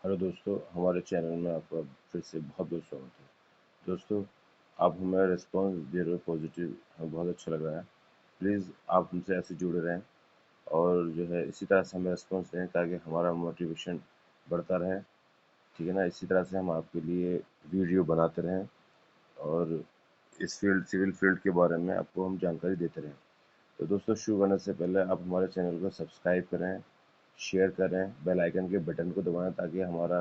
Hello दोस्तों, हमारे channel में आपका फिर से बहुत बहुत स्वागत है। दोस्तों, आप हमें रिस्पांस दे रहे हो पॉजिटिव, हमें बहुत अच्छा लग रहा है। प्लीज़ आप हमसे ऐसे जुड़े रहें और जो है इसी तरह से हमें रिस्पांस दें ताकि हमारा मोटिवेशन बढ़ता रहे। ठीक है ना? इसी तरह से हम आपके लिए वीडियो बनाते रहें और इस सिविल फील्ड के बारे में आपको हम जानकारी देते रहें। तो दोस्तों, शुरू करने से पहले आप हमारे चैनल को सब्सक्राइब करें, शेयर करें, बेल आइकन के बटन को दबाएं ताकि हमारा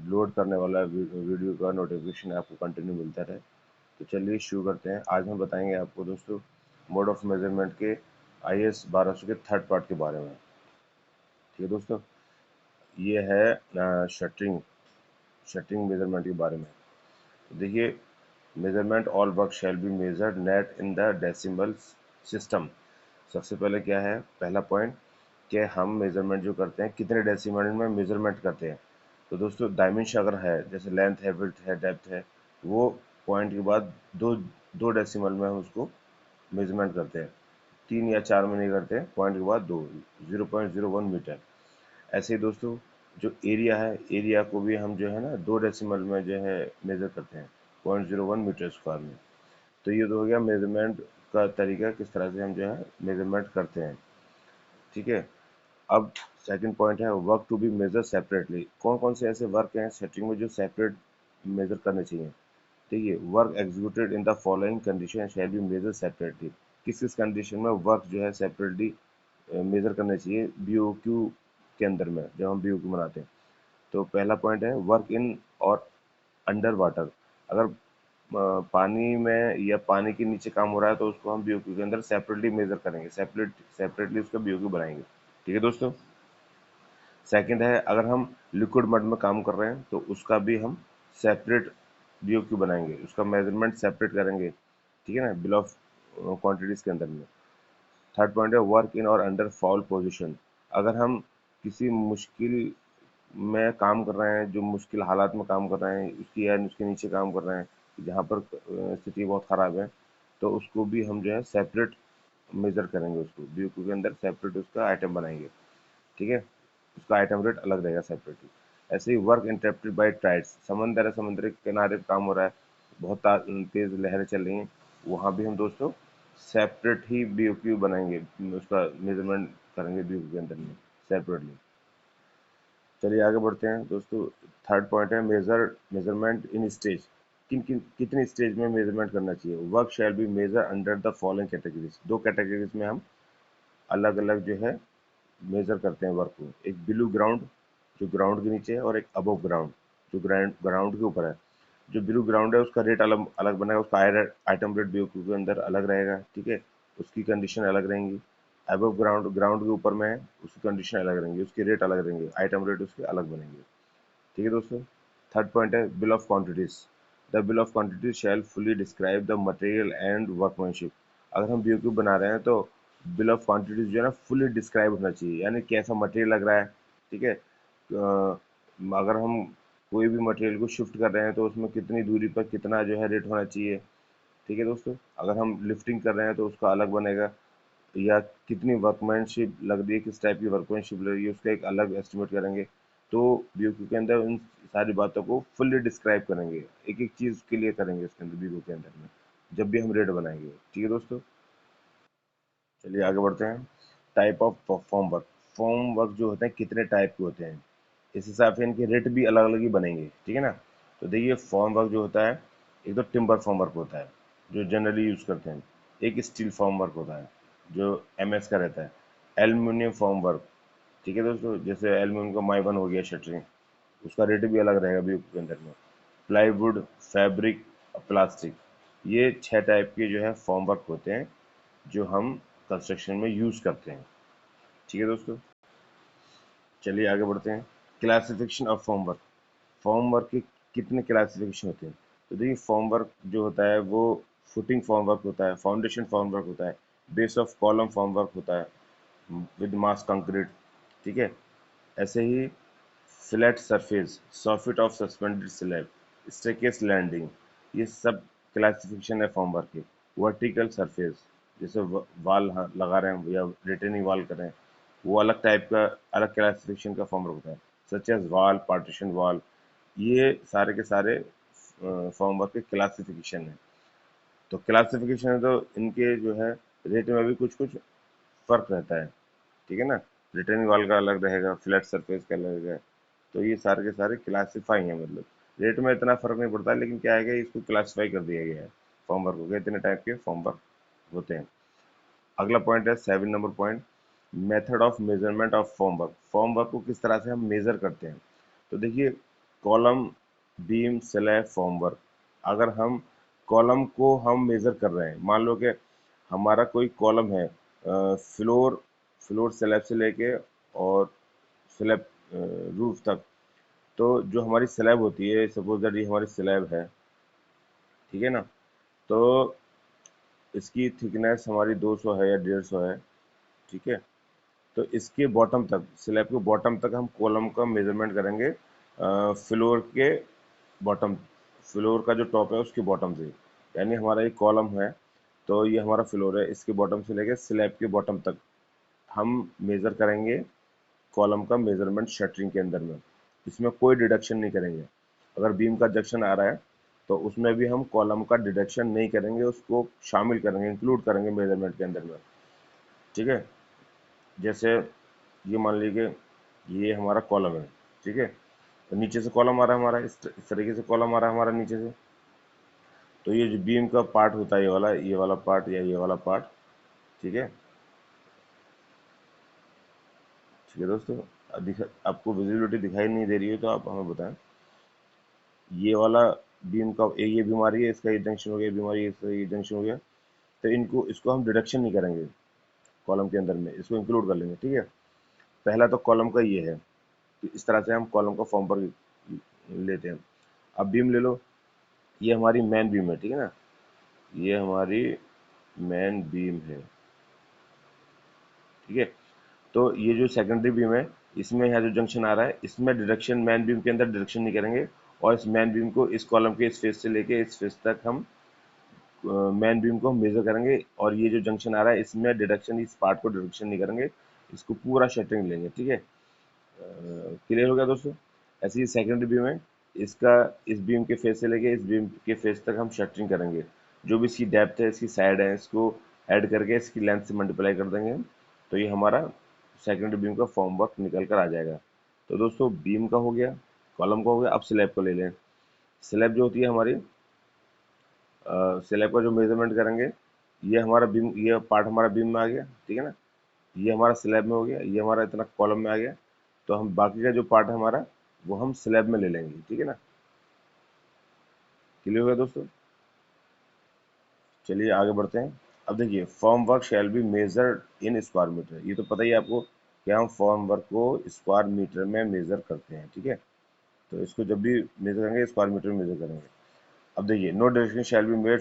लोड करने वाला वीडियो का नोटिफिकेशन आपको कंटिन्यू मिलता रहे। तो चलिए शुरू करते हैं। आज हम बताएंगे आपको दोस्तों मोड ऑफ मेजरमेंट के IS 1200 के थर्ड पार्ट के बारे में। ठीक है दोस्तों, ये है शटरिंग शटरिंग मेजरमेंट के बारे में। तो देखिए, measurement all work shall be measured net in the decimal system. सबसे पहले क्या है, पहला पॉइंट कि हम मेजरमेंट जो करते हैं कितने डेसिमल में मेजरमेंट करते हैं। तो दोस्तों, डायमेंशन अगर है, जैसे लेंथ है, विड्थ है, डेप्थ है, वो पॉइंट के बाद दो दो डेसिमल में हम उसको मेजरमेंट करते हैं। 3 या 4 में नहीं करते, पॉइंट के बाद 2, 0.01 मीटर। ऐसे ही दोस्तों, जो एरिया है, एरिया को भी हम जो है ना 2 डेसिमल में जो है मेजर करते हैं, 0.01 मीटर स्क्वायर में। तो ये तो हो गया मेजरमेंट का तरीका, किस तरह से हम जो है मेजरमेंट करते हैं। ठीक है। अब सेकंड पॉइंट है work to be measure separately. कौन कौन से ऐसे वर्क हैं सेटिंग में जो सेपरेट मेजर करने चाहिए। ठीक है, work executed in the following condition shall be measure separately. किस किस कंडीशन में वर्क जो है सेपरेटली मेजर करने चाहिए BOQ के अंदर में, जब हम BOQ बनाते हैं। तो पहला पॉइंट है वर्क इन और अंडर वाटर। अगर पानी में या पानी के नीचे काम हो रहा है तो उसको हम BOQ के अंदर सेपरेटली मेजर करेंगे, सेपरेटली उसका BOQ बनाएंगे। ठीक है दोस्तों। सेकंड है, अगर हम लिक्विड मड में काम कर रहे हैं तो उसका भी हम सेपरेट BOQ बनाएंगे, उसका मेजरमेंट सेपरेट करेंगे। ठीक है ना, बिल ऑफ क्वांटिटीज के अंदर में। थर्ड पॉइंट है वर्क इन और अंडर फाउल पोजीशन। अगर हम किसी मुश्किल में काम कर रहे हैं, जो मुश्किल हालात में काम कर रहे हैं, उसकी या उसके नीचे काम कर रहे हैं, जहाँ पर स्थिति बहुत ख़राब है, तो उसको भी हम जो है सेपरेट मेजर करेंगे, उसको BOQ के अंदर सेपरेट उसका आइटम बनाएंगे। ठीक है, उसका आइटम रेट अलग रहेगा सेपरेटली। ऐसे ही वर्क इंटरप्टेड बाई टाइड्स। समंदर है, समुद्र के किनारे पे काम हो रहा है, बहुत तेज लहरें चल रही हैं, वहाँ भी हम दोस्तों सेपरेट ही BOQ बनाएंगे, उसका मेजरमेंट करेंगे BOQ के अंदर में सेपरेटली। चलिए आगे बढ़ते हैं दोस्तों। थर्ड पॉइंट है मेजरमेंट इन स्टेज। कितनी स्टेज में मेजरमेंट करना चाहिए। Work shall be measure under the following categories. दो कैटेगरीज में हम अलग अलग जो है मेजर करते हैं वर्क को। एक बिलो ग्राउंड, जो ग्राउंड के नीचे है, और एक अबव ग्राउंड, जो ग्राउंड के ऊपर है। जो बिलो ग्राउंड है उसका रेट अलग अलग बनेगा, उसका आइटम रेट BOQ के अंदर अलग रहेगा। ठीक है, उसकी कंडीशन अलग रहेंगी। अबव ग्राउंड, ग्राउंड के ऊपर में है, उसकी कंडीशन अलग रहेंगी, उसके रेट अलग रहेंगे, आइटम रेट उसके अलग बनेंगे। ठीक है दोस्तों। थर्ड पॉइंट है bill of quantities. The bill of quantities shall fully describe the material and workmanship. अगर हम BOQ बना रहे हैं तो बिल ऑफ क्वांटिटीज जो है ना फुली डिस्क्राइब होना चाहिए, यानी कैसा मटेरियल लग रहा है। ठीक है, अगर हम कोई भी मटेरियल को शिफ्ट कर रहे हैं तो उसमें कितनी दूरी पर कितना जो है रेट होना चाहिए। ठीक है दोस्तों। अगर हम लिफ्टिंग कर रहे हैं तो उसका अलग बनेगा, या कितनी वर्कमैनशिप लग रही है, किस टाइप की वर्कमैनशिप लग रही है, उसका एक अलग एस्टिमेट करेंगे। तो BOQ के अंदर उन सारी बातों को फुल्ली डिस्क्राइब करेंगे, एक एक चीज के लिए करेंगे उसके अंदर BOQ के अंदर में, जब भी हम रेट बनाएंगे। ठीक है दोस्तों। चलिए आगे बढ़ते हैं। Type of form work. Form work जो होते हैं कितने टाइप के होते हैं, इस हिसाब से इनके रेट भी अलग अलग ही बनेंगे। ठीक है ना। तो देखिए, फॉर्म वर्क जो होता है, एक तो टिम्बर फॉर्म वर्क होता है जो जनरली यूज करते हैं। एक स्टील फॉर्म वर्क होता है जो MS का रहता है। Aluminium form work. ठीक है दोस्तों, जैसे एल्यूमिनियम का माइबन हो गया, शटरिंग, उसका रेट भी अलग रहेगा BOQ के अंदर में। प्लाईवुड, फैब्रिक, प्लास्टिक, ये 6 टाइप के जो है फॉर्म वर्क होते हैं जो हम कंस्ट्रक्शन में यूज करते हैं। ठीक है दोस्तों। चलिए आगे बढ़ते हैं। Classification of form work. Form work के कितने क्लासिफिकेशन होते हैं। तो देखिए, फॉर्म वर्क जो होता है वो फुटिंग फॉर्म वर्क होता है, फाउंडेशन फॉर्म वर्क होता है, base of column form work होता है विद मास कंक्रीट। ठीक है। ऐसे ही flat surface, soffit of suspended slab, staircase landing, ये सब क्लासिफिकेशन है फॉर्म वर्क के। वर्टिकल सरफेस, जैसे वाल लगा रहे हैं या रिटेनिंग वाल कर रहे हैं, वो अलग टाइप का, अलग क्लासिफिकेशन का फॉर्म वर्क होता है। Such as wall, partition wall, ये सारे के सारे फॉर्म वर्क के क्लासिफिकेशन है। तो क्लासिफिकेशन है तो इनके जो है रेट में भी कुछ कुछ फर्क रहता है, ठीक है ना। रिटर्निंग वॉल का अलग रहेगा, फ्लैट सरफेस का अलग है। तो ये सारे के सारे क्लासीफाई हैं, मतलब रेट में इतना फर्क नहीं पड़ता, लेकिन क्या है कि इसको क्लासीफाई कर दिया गया है फॉर्म वर्क को, इतने टाइप के फॉर्म वर्क होते हैं। अगला पॉइंट है 7 number point, method of measurement of form work. Form work को किस तरह से हम मेजर करते हैं। तो देखिए, column, beam, slab, form work. अगर हम कॉलम को हम मेजर कर रहे हैं, मान लो कि हमारा कोई कॉलम है, फ्लोर फ्लोर स्लैब से लेके और स्लैब रूफ तक। तो जो हमारी स्लैब होती है, सपोज दैट ये हमारी स्लैब है, ठीक है ना। तो इसकी थिकनेस हमारी 200 है या 150 है, ठीक है। तो इसके बॉटम तक, स्लैब के बॉटम तक हम कॉलम का मेजरमेंट करेंगे, फ्लोर के बॉटम, फ्लोर का जो टॉप है उसके बॉटम से। यानी हमारा एक कॉलम है, तो ये हमारा फ्लोर है, इसके बॉटम से लेके स्लैब के बॉटम तक हम मेजर करेंगे कॉलम का मेजरमेंट शटरिंग के अंदर में। इसमें कोई डिडक्शन नहीं करेंगे। अगर बीम का जंक्शन आ रहा है तो उसमें भी हम कॉलम का डिडक्शन नहीं करेंगे, उसको शामिल करेंगे, इंक्लूड करेंगे मेजरमेंट के अंदर में, ठीक है। जैसे ये मान लीजिए ये हमारा कॉलम है, ठीक है। तो नीचे से कॉलम आ रहा है हमारा, इस तरीके से कॉलम आ रहा है हमारा नीचे से। तो ये जो बीम का पार्ट होता है, ये वाला पार्ट या ये वाला पार्ट, ठीक है। ठीक है दोस्तों, आपको विजिबिलिटी दिखाई नहीं दे रही है तो आप हमें बताएं। ये वाला बीम का ये बीमारी है, इसका ये जंक्शन हो गया, बीमारी है, इसका ये जंक्शन हो गया। तो इसको हम डिडक्शन नहीं करेंगे कॉलम के अंदर में, इसको इंक्लूड कर लेंगे, ठीक है। पहला तो कॉलम का ये है, तो इस तरह से हम कॉलम का फॉर्म पर लेते हैं। अब बीम ले लो, ये हमारी मेन बीम है, ठीक है ना। ये हमारी मेन बीम है, ठीक है। तो ये जो सेकेंडरी बीम है, इसमें यहाँ जो जंक्शन आ रहा है, इसमें डिडक्शन, मेन बीम के अंदर डिडक्शन नहीं करेंगे। और इस मेन बीम को इस कॉलम के इस फेस से लेके इस फेस तक हम मेन बीम को हम मेजर करेंगे। और ये जो जंक्शन आ रहा है इसमें डिडक्शन, इस पार्ट को डिडक्शन नहीं करेंगे, इसको पूरा शटरिंग लेंगे, ठीक है। क्लियर हो गया दोस्तों। ऐसे ही सेकेंडरी बीम है, इसका इस बीम के फेस से लेके इस बीम के फेस तक हम शटरिंग करेंगे। जो भी इसकी डेप्थ है, इसकी साइड है, इसको ऐड करके इसकी लेंथ से मल्टीप्लाई कर देंगे, तो ये हमारा सेकेंडरी बीम का फॉर्म वर्क निकल कर आ जाएगा। तो दोस्तों, बीम का हो गया, कॉलम का हो गया। अब स्लैब को ले लें। स्लैब जो होती है हमारी, स्लैब का जो मेजरमेंट करेंगे, ये हमारा बीम, ये पार्ट हमारा बीम में आ गया, ठीक है ना। ये हमारा स्लैब में हो गया, ये हमारा इतना कॉलम में आ गया। तो हम बाकी का जो पार्ट है हमारा, वो हम स्लैब में ले लेंगे, ठीक है ना। क्लियर हो गया दोस्तों। चलिए आगे बढ़ते हैं। अब देखिए, form work shall be measured in square metre. ये तो पता ही है आपको कि हम फॉर्म वर्क को स्क्वायर मीटर में मेजर करते हैं, ठीक है। तो इसको जब भी मेजर करेंगे, स्क्वायर मीटर में मेजर करेंगे। अब देखिए, no deduction shall be made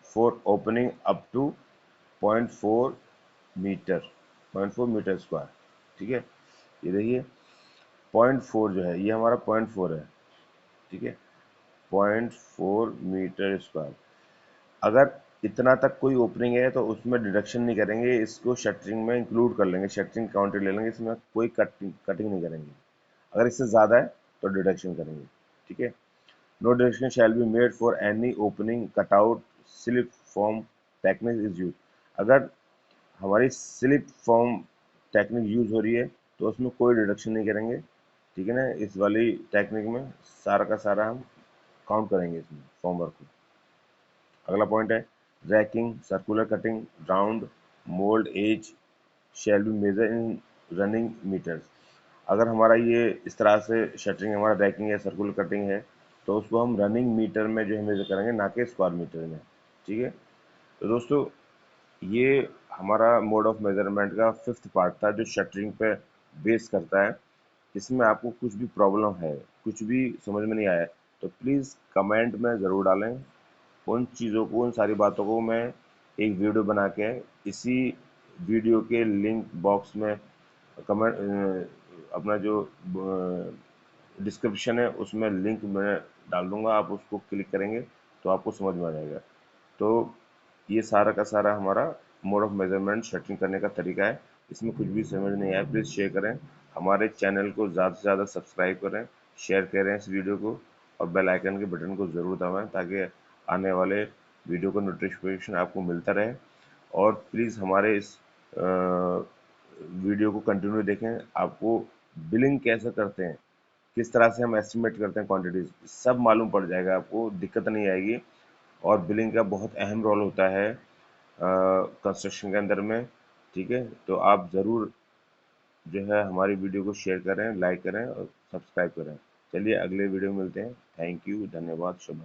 for opening up to 0.4 metre, 0.4 metre square, ठीक है। ये देखिए, 0.4 जो है, ये हमारा 0.4 है, ठीक है। 0.4 मीटर स्क्वायर। अगर इतना तक कोई ओपनिंग है तो उसमें डिडक्शन नहीं करेंगे, इसको शटरिंग में इंक्लूड कर लेंगे, शटरिंग काउंटेड ले लेंगे, इसमें कोई कटिंग नहीं करेंगे। अगर इससे ज़्यादा है तो डिडक्शन करेंगे, ठीक है। No deduction shall be made for any opening cutout slip form technique is use. अगर हमारी स्लिप फॉर्म टेक्निक यूज हो रही है तो उसमें कोई डिडक्शन नहीं करेंगे, ठीक है ना। इस वाली टेक्निक में सारा का सारा हम काउंट करेंगे इसमें फॉर्म वर्क को। अगला पॉइंट है racking, circular cutting, round, mould edge shall be measure in running metres. अगर हमारा ये इस तरह से शटरिंग, हमारा रैकिंग है, सर्कुलर कटिंग है, तो उसको हम रनिंग मीटर में जो है मेजर करेंगे, ना कि स्क्वायर मीटर में, ठीक है। तो दोस्तों, ये हमारा मोड ऑफ मेजरमेंट का 5th पार्ट था, जो शटरिंग पे बेस करता है। इसमें आपको कुछ भी प्रॉब्लम है, कुछ भी समझ में नहीं आया, तो प्लीज़ कमेंट में ज़रूर डालें। उन चीज़ों को, उन सारी बातों को मैं एक वीडियो बना के इसी वीडियो के लिंक बॉक्स में कमेंट, अपना जो डिस्क्रिप्शन है उसमें लिंक मैं डाल दूंगा, आप उसको क्लिक करेंगे तो आपको समझ में आ जाएगा। तो ये सारा का सारा हमारा मोड ऑफ मेजरमेंट शटरिंग करने का तरीका है। इसमें कुछ भी समझ नहीं आया, प्लीज़ शेयर करें। हमारे चैनल को ज़्यादा से ज़्यादा सब्सक्राइब करें, शेयर करें इस वीडियो को और बेल आइकन के बटन को ज़रूर दबाएं ताकि आने वाले वीडियो का नोटिफिकेशन आपको मिलता रहे। और प्लीज़ हमारे इस वीडियो को कंटिन्यू देखें। आपको बिलिंग कैसे करते हैं, किस तरह से हम एस्टिमेट करते हैं क्वांटिटीज, सब मालूम पड़ जाएगा, आपको दिक्कत नहीं आएगी। और बिलिंग का बहुत अहम रोल होता है कंस्ट्रक्शन के अंदर में। ठीक है, तो आप ज़रूर जो है हमारी वीडियो को शेयर करें, लाइक करें और सब्सक्राइब करें। चलिए अगले वीडियो में मिलते हैं। थैंक यू, धन्यवाद, शुभ।